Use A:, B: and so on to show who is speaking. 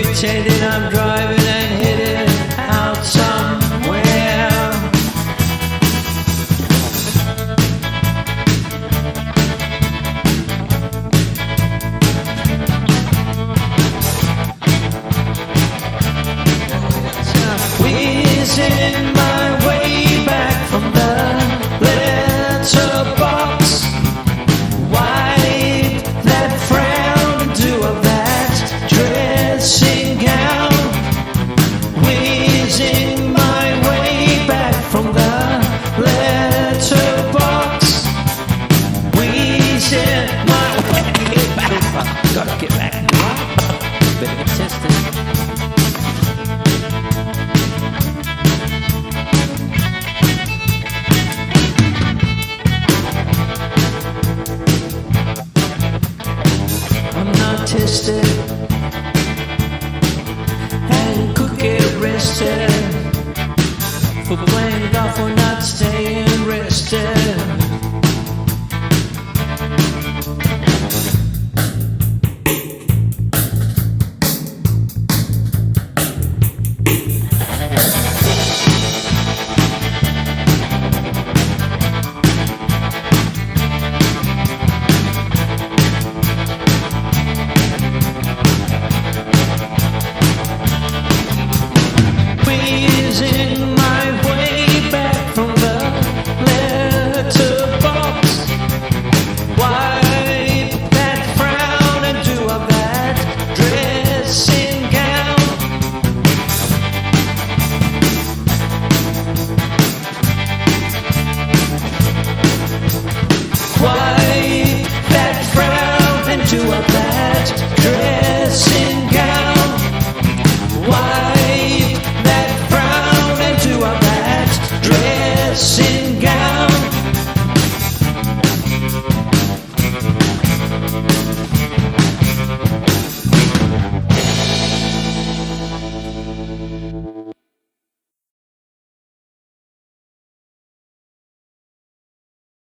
A: pretending I'm driving and heading out somewhere. Whizzing my way back from the letterbox, wipe that frown into a that dressing gown. Whizzing my way back from the letterbox, whizzing my way back. Gotta get back. Better get tested. Tested and could get arrested for playing